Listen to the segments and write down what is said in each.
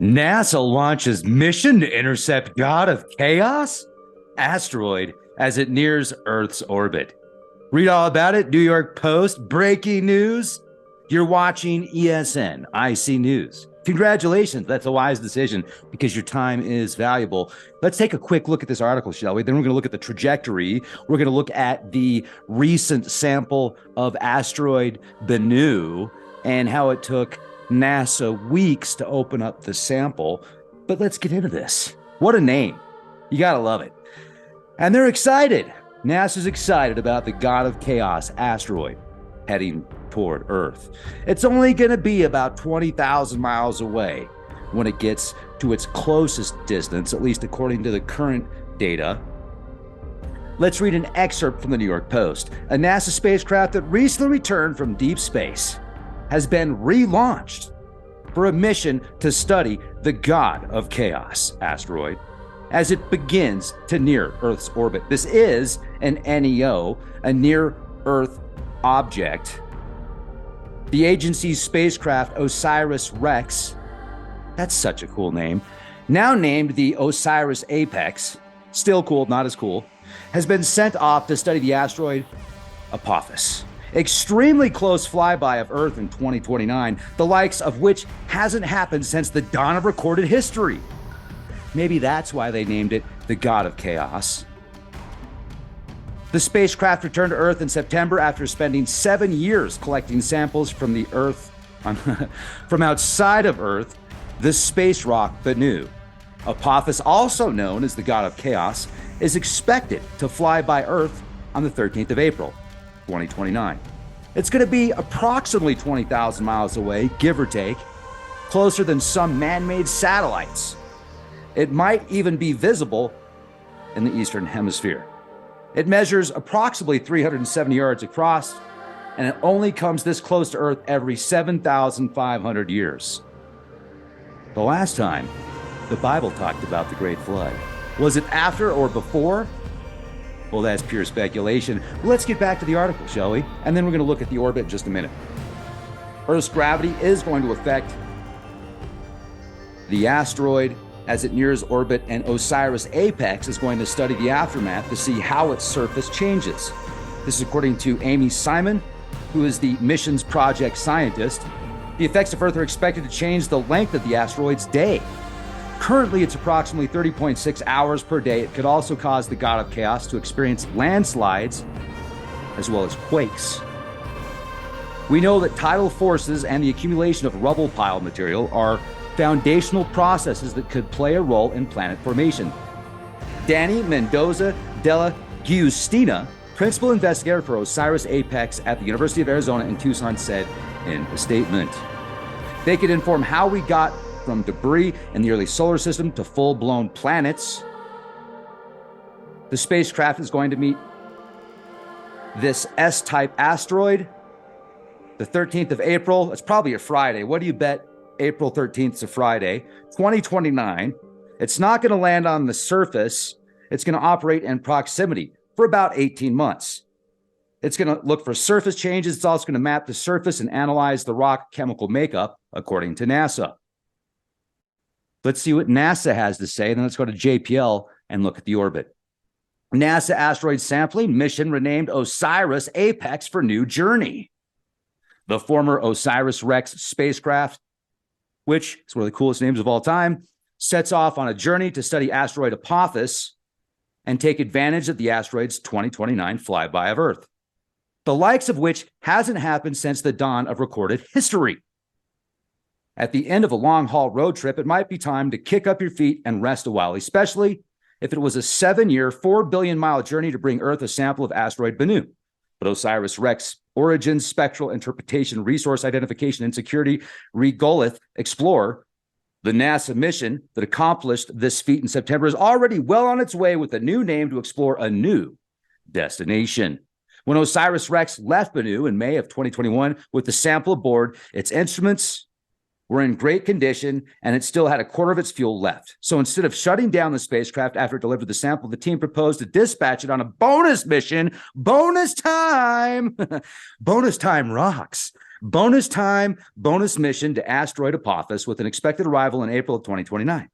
NASA launches mission to intercept God of Chaos, asteroid, as it nears Earth's orbit. Read all about it, New York Post, breaking news. You're watching ESN, IC News. Congratulations, that's a wise decision because your time is valuable. Let's take a quick look at this article, shall we? Then we're going to look at the trajectory. We're going to look at the recent sample of asteroid Bennu and how it took NASA weeks to open up the sample. But let's get into this. What a name. You got to love it. And they're excited. NASA's excited about the God of Chaos asteroid heading toward Earth. It's only going to be about 20,000 miles away when it gets to its closest distance, at least according to the current data. Let's read an excerpt from the New York Post. A NASA spacecraft that recently returned from deep space has been relaunched for a mission to study the God of Chaos asteroid as it begins to near Earth's orbit. This is an NEO, a near-Earth object. The agency's spacecraft OSIRIS-REx, that's such a cool name, now named the OSIRIS Apex, still cool, not as cool, has been sent off to study the asteroid Apophis. Extremely close flyby of Earth in 2029, the likes of which hasn't happened since the dawn of recorded history. Maybe that's why they named it the God of Chaos. The spacecraft returned to Earth in September after spending 7 years collecting samples from the Earth, from outside of Earth, the space rock Bennu. Apophis, also known as the God of Chaos, is expected to fly by Earth on the 13th of April, 2029. It's going to be approximately 20,000 miles away, give or take, closer than some man-made satellites. It might even be visible in the Eastern Hemisphere. It measures approximately 370 yards across, and it only comes this close to Earth every 7,500 years. The last time the Bible talked about the Great Flood, was it after or before? Well, that's pure speculation. Let's get back to the article, shall we? And then we're going to look at the orbit in just a minute. Earth's gravity is going to affect the asteroid as it nears orbit, and OSIRIS Apex is going to study the aftermath to see how its surface changes. This is according to Amy Simon, who is the mission's project scientist. The effects of Earth are expected to change the length of the asteroid's day. Currently, it's approximately 30.6 hours per day. It could also cause the God of Chaos to experience landslides as well as quakes. We know that tidal forces and the accumulation of rubble pile material are foundational processes that could play a role in planet formation. Danny Mendoza della Giustina, principal investigator for OSIRIS Apex at the University of Arizona in Tucson, said in a statement, "They could inform how we got from debris in the early solar system to full-blown planets. The spacecraft is going to meet this S-type asteroid the 13th of April. It's probably a Friday. What do you bet April 13th is a Friday? 2029. It's not going to land on the surface. It's going to operate in proximity for about 18 months. It's going to look for surface changes. It's also going to map the surface and analyze the rock chemical makeup, according to NASA." Let's see what NASA has to say. Then let's go to JPL and look at the orbit. NASA asteroid sampling mission renamed OSIRIS Apex for new journey. The former OSIRIS-REx spacecraft, which is one of the coolest names of all time, sets off on a journey to study asteroid Apophis and take advantage of the asteroid's 2029 flyby of Earth, the likes of which hasn't happened since the dawn of recorded history. At the end of a long-haul road trip, it might be time to kick up your feet and rest a while, especially if it was a 7-year, 4 billion mile journey to bring Earth a sample of asteroid Bennu. But OSIRIS-REx origin, spectral interpretation, resource identification, and security regolith Explorer, the NASA mission that accomplished this feat in September, is already well on its way with a new name to explore a new destination. When OSIRIS-REx left Bennu in May of 2021 with the sample aboard, its instruments were in great condition, and it still had a quarter of its fuel left. So instead of shutting down the spacecraft after it delivered the sample, the team proposed to dispatch it on a bonus mission. Bonus time! Bonus time rocks. Bonus time, bonus mission to Asteroid Apophis with an expected arrival in April of 2029.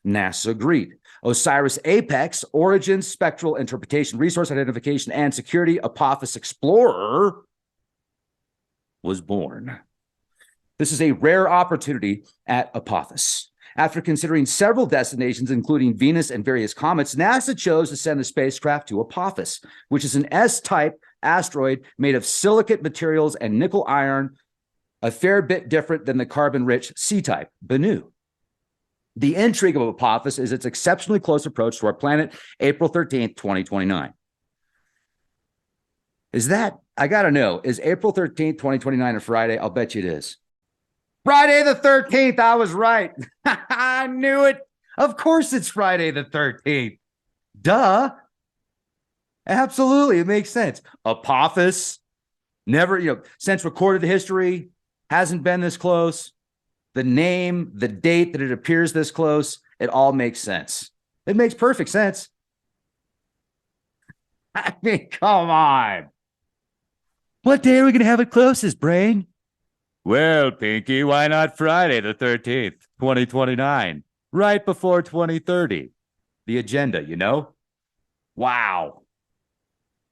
NASA agreed. Osiris Apex, Origin, Spectral Interpretation, Resource Identification, and Security Apophis Explorer was born. This is a rare opportunity at Apophis. After considering several destinations, including Venus and various comets, NASA chose to send the spacecraft to Apophis, which is an S-type asteroid made of silicate materials and nickel iron, a fair bit different than the carbon-rich C-type, Bennu. The intrigue of Apophis is its exceptionally close approach to our planet, April 13th, 2029. Is that, I gotta know, is April 13th, 2029 a Friday? I'll bet you it is. Friday the 13th, I was right. I knew it. Of course it's Friday the 13th. Duh. Absolutely, it makes sense. Apophis, never, since recorded history, hasn't been this close. The name, the date that it appears this close, it all makes sense. It makes perfect sense. I mean, come on. What day are we going to have it closest, brain? Well, Pinky, why not Friday the 13th, 2029, right before 2030? The agenda, Wow.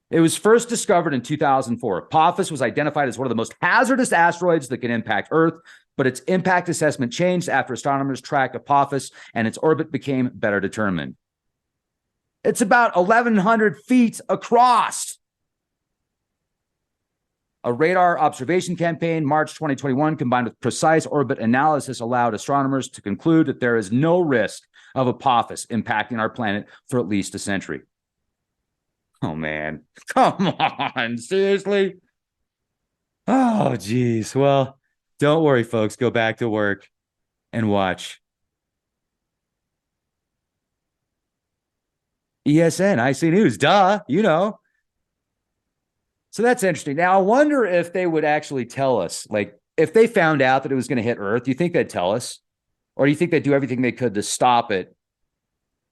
It was first discovered in 2004. Apophis was identified as one of the most hazardous asteroids that can impact Earth, but its impact assessment changed after astronomers tracked Apophis and its orbit became better determined. It's about 1,100 feet across. A radar observation campaign, March 2021, combined with precise orbit analysis, allowed astronomers to conclude that there is no risk of Apophis impacting our planet for at least a century. Oh, man. Come on. Seriously? Oh, geez. Well, don't worry, folks. Go back to work and watch ESN, IC News. Duh. So that's interesting. Now, I wonder if they would actually tell us, like, if they found out that it was going to hit Earth, do you think they'd tell us? Or do you think they'd do everything they could to stop it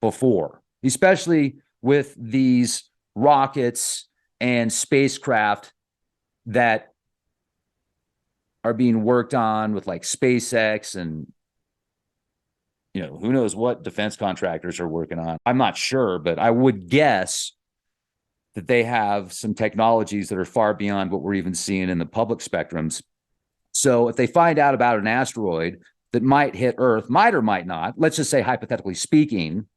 before? Especially with these rockets and spacecraft that are being worked on with like SpaceX and, who knows what defense contractors are working on. I'm not sure, but I would guess that they have some technologies that are far beyond what we're even seeing in the public spectrums. So if they find out about an asteroid that might hit Earth, might or might not, let's just say hypothetically speaking,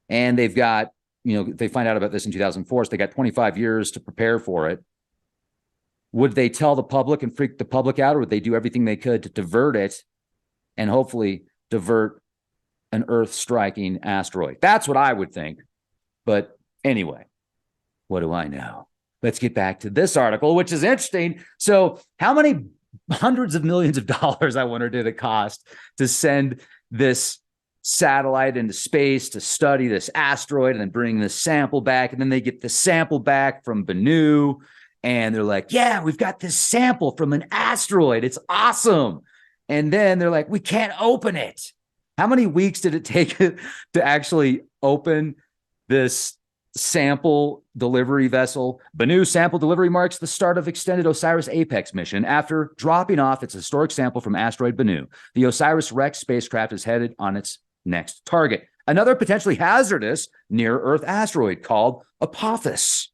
and they've got, they find out about this in 2004, so they got 25 years to prepare for it. Would they tell the public and freak the public out, or would they do everything they could to divert it and hopefully divert an Earth-striking asteroid? That's what I would think. But anyway, what do I know? Let's get back to this article, which is interesting. So how many hundreds of millions of dollars, I wonder, did it cost to send this satellite into space to study this asteroid and then bring this sample back? And then they get the sample back from Bennu and they're like, yeah, we've got this sample from an asteroid. It's awesome. And then they're like, we can't open it. How many weeks did it take to actually open this sample delivery vessel? Bennu sample delivery marks the start of extended Osiris Apex mission. After dropping off its historic sample from asteroid Bennu, the OSIRIS-REx spacecraft is headed on its next target, another potentially hazardous near-Earth asteroid called Apophis.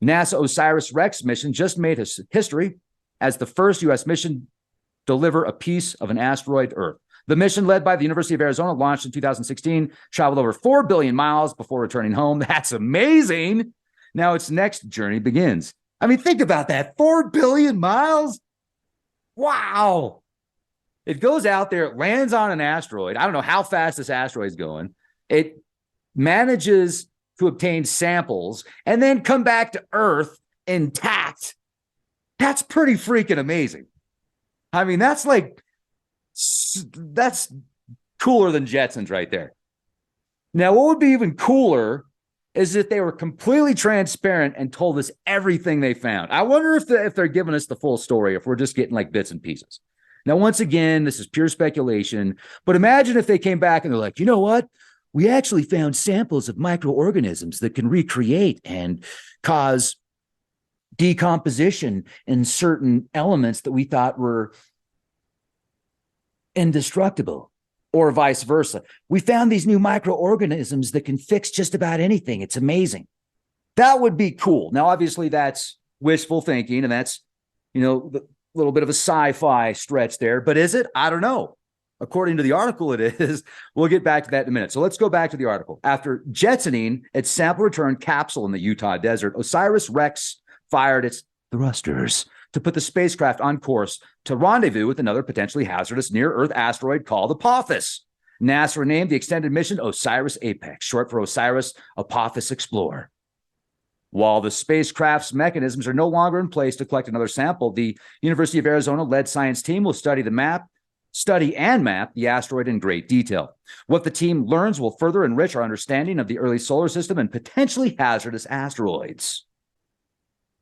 NASA OSIRIS-REx mission just made history as the first U.S. mission deliver a piece of an asteroid to Earth. The mission, led by the University of Arizona, launched in 2016, traveled over 4 billion miles before returning home. That's amazing. Now its next journey begins. I mean, think about that. 4 billion miles? Wow. It goes out there, it lands on an asteroid. I don't know how fast this asteroid is going. It manages to obtain samples and then come back to Earth intact. That's pretty freaking amazing. I mean, that's cooler than Jetsons right there. Now, what would be even cooler is if they were completely transparent and told us everything they found. I wonder if they're giving us the full story, if we're just getting like bits and pieces. Now, once again, this is pure speculation, but imagine if they came back and they're like, you know what? We actually found samples of microorganisms that can recreate and cause decomposition in certain elements that we thought were indestructible, or vice versa. We found these new microorganisms that can fix just about anything. It's amazing. That would be cool. Now, obviously, that's wishful thinking, and that's, a little bit of a sci-fi stretch there. But is it? I don't know. According to the article, it is. We'll get back to that in a minute. So let's go back to the article. After jettisoning its sample return capsule in the Utah desert, OSIRIS-REx fired its thrusters to put the spacecraft on course to rendezvous with another potentially hazardous near-Earth asteroid called Apophis. NASA renamed the extended mission OSIRIS APEX, short for Osiris Apophis Explorer. While the spacecraft's mechanisms are no longer in place to collect another sample, the University of Arizona-led science team will study and map the asteroid in great detail. What the team learns will further enrich our understanding of the early solar system and potentially hazardous asteroids.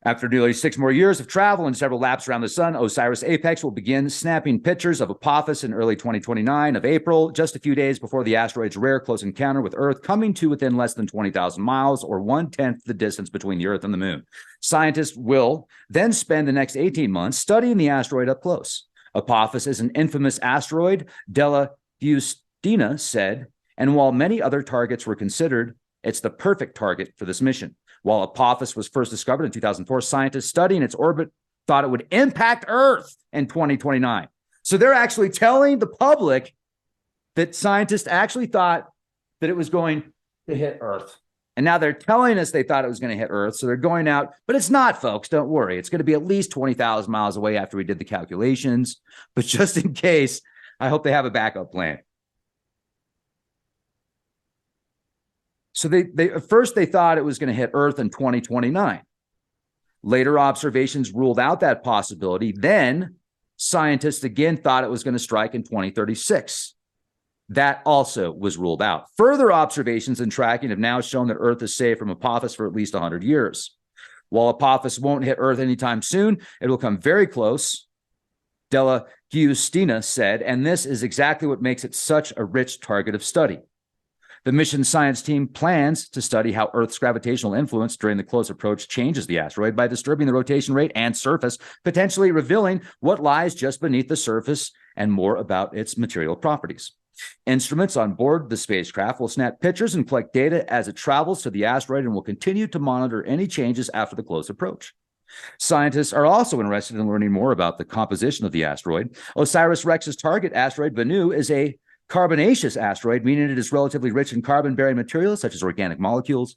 After nearly 6 more years of travel and several laps around the sun, OSIRIS APEX will begin snapping pictures of Apophis in early 2029 of April, just a few days before the asteroid's rare close encounter with Earth, coming to within less than 20,000 miles, or 1/10 the distance between the Earth and the Moon. Scientists will then spend the next 18 months studying the asteroid up close. Apophis is an infamous asteroid, Della Giustina said, and while many other targets were considered, it's the perfect target for this mission. While Apophis was first discovered in 2004, scientists studying its orbit thought it would impact Earth in 2029. So they're actually telling the public that scientists actually thought that it was going to hit Earth. And now they're telling us they thought it was going to hit Earth. So they're going out, but it's not, folks. Don't worry. It's going to be at least 20,000 miles away after we did the calculations. But just in case, I hope they have a backup plan. So at first they thought it was going to hit Earth in 2029. Later observations ruled out that possibility. Then scientists again thought it was going to strike in 2036. That also was ruled out. Further observations and tracking have now shown that Earth is safe from Apophis for at least 100 years. While Apophis won't hit Earth anytime soon, it will come very close, Della Giustina said, and this is exactly what makes it such a rich target of study. The mission science team plans to study how Earth's gravitational influence during the close approach changes the asteroid by disturbing the rotation rate and surface, potentially revealing what lies just beneath the surface and more about its material properties. Instruments on board the spacecraft will snap pictures and collect data as it travels to the asteroid and will continue to monitor any changes after the close approach. Scientists are also interested in learning more about the composition of the asteroid. OSIRIS-REx's target asteroid, Bennu, is a carbonaceous asteroid, meaning it is relatively rich in carbon-bearing materials such as organic molecules.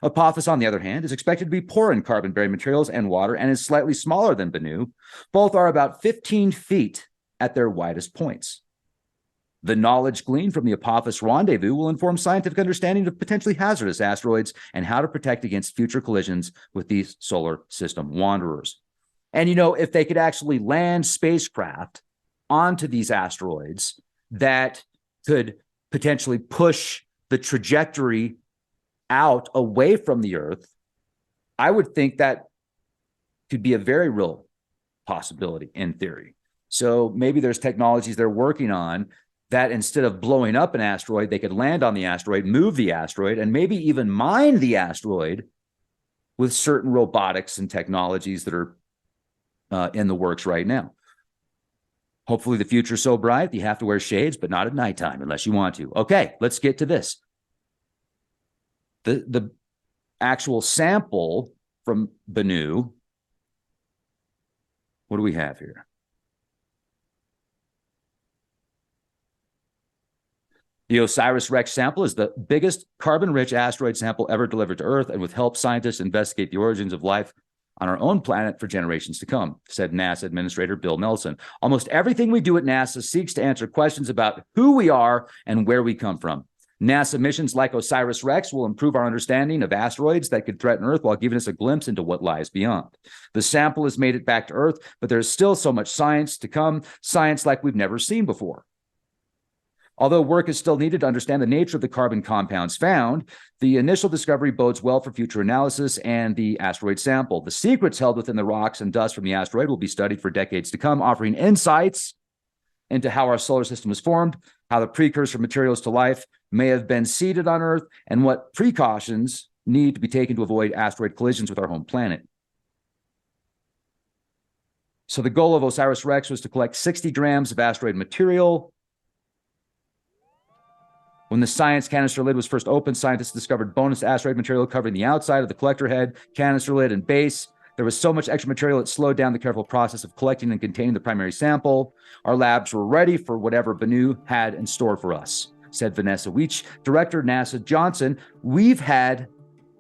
Apophis, on the other hand, is expected to be poor in carbon-bearing materials and water and is slightly smaller than Bennu. Both are about 15 feet at their widest points. The knowledge gleaned from the Apophis rendezvous will inform scientific understanding of potentially hazardous asteroids and how to protect against future collisions with these solar system wanderers. And, if they could actually land spacecraft onto these asteroids that could potentially push the trajectory out away from the Earth, I would think that could be a very real possibility in theory. So maybe there's technologies they're working on that instead of blowing up an asteroid, they could land on the asteroid, move the asteroid, and maybe even mine the asteroid with certain robotics and technologies that are in the works right now. Hopefully the future's so bright you have to wear shades, but not at nighttime unless you want to. Okay, let's get to this. The actual sample from Bennu, what do we have here? The OSIRIS-REx sample is the biggest carbon-rich asteroid sample ever delivered to Earth and will help scientists investigate the origins of life on our own planet for generations to come, said NASA Administrator Bill Nelson. Almost everything we do at NASA seeks to answer questions about who we are and where we come from. NASA missions like OSIRIS-REx will improve our understanding of asteroids that could threaten Earth while giving us a glimpse into what lies beyond. The sample has made it back to Earth, but there's still so much science to come, science like we've never seen before. Although work is still needed to understand the nature of the carbon compounds found, the initial discovery bodes well for future analysis and the asteroid sample. The secrets held within the rocks and dust from the asteroid will be studied for decades to come, offering insights into how our solar system was formed, how the precursor materials to life may have been seeded on Earth, and what precautions need to be taken to avoid asteroid collisions with our home planet. So the goal of OSIRIS-REx was to collect 60 grams of asteroid material. When the science canister lid was first opened, scientists discovered bonus asteroid material covering the outside of the collector head, canister lid, and base. There was so much extra material it slowed down the careful process of collecting and containing the primary sample. Our labs were ready for whatever Bennu had in store for us, said Vanessa Weech, director, NASA Johnson. We've had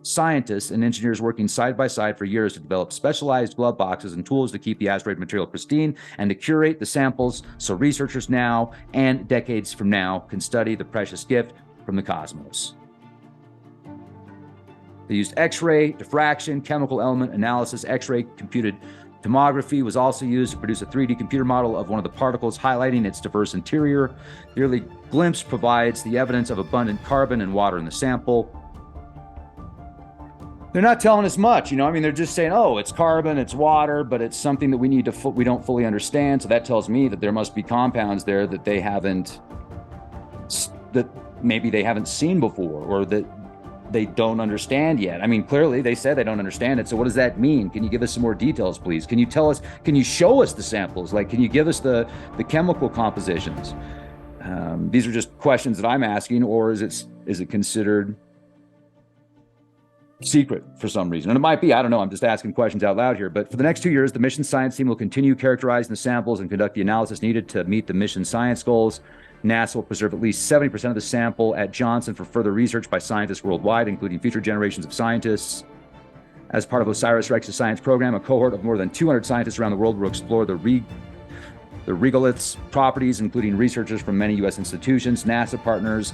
scientists and engineers working side by side for years to develop specialized glove boxes and tools to keep the asteroid material pristine and to curate the samples so researchers now and decades from now can study the precious gift from the cosmos. They used X-ray, diffraction, chemical element analysis. X-ray computed tomography was also used to produce a 3D computer model of one of the particles, highlighting its diverse interior. The early glimpse provides the evidence of abundant carbon and water in the sample. They're not telling us much, you know. I mean, they're just saying, oh, it's carbon, it's water, but it's something that we don't fully understand. So that tells me that there must be compounds there that maybe they haven't seen before, or that they don't understand yet. I mean, clearly they said they don't understand it. So what does that mean? Can you give us some more details, please? Can you show us the samples? Like, can you give us the chemical compositions? These are just questions that I'm asking, or is it considered secret for some reason? And it might be, I don't know, I'm just asking questions out loud here. But for the next 2 years, the mission science team will continue characterizing the samples and conduct the analysis needed to meet the mission science goals. NASA will preserve at least 70% of the sample at Johnson for further research by scientists worldwide, including future generations of scientists. As part of OSIRIS-REx's science program, a cohort of more than 200 scientists around the world will explore the regolith's properties, including researchers from many U.S. institutions, NASA partners,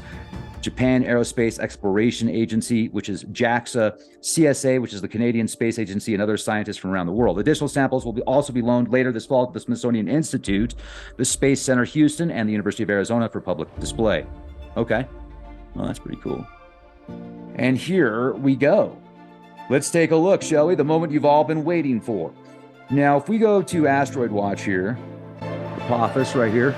Japan Aerospace Exploration Agency, which is JAXA, CSA, which is the Canadian Space Agency, and other scientists from around the world. Additional samples will also be loaned later this fall to the Smithsonian Institute, the Space Center Houston, and the University of Arizona for public display. Okay, well, that's pretty cool. And here we go. Let's take a look, shall we? The moment you've all been waiting for. Now, if we go to Asteroid Watch here, Apophis right here.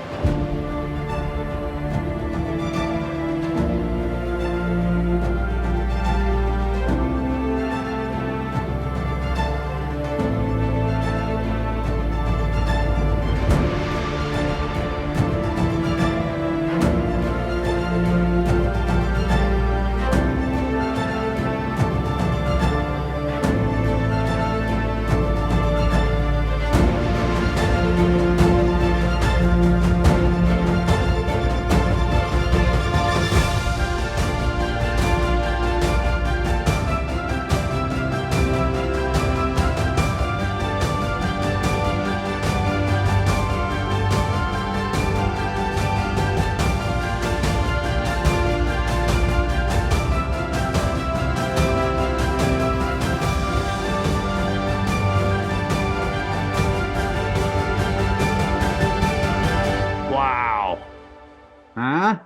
Huh?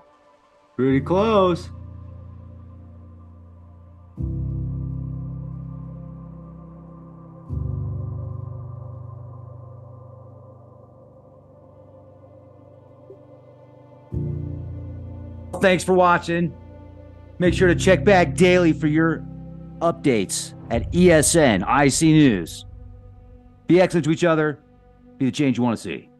Pretty close. Thanks for watching. Make sure to check back daily for your updates at ESN IC News. Be excellent to each other. Be the change you want to see.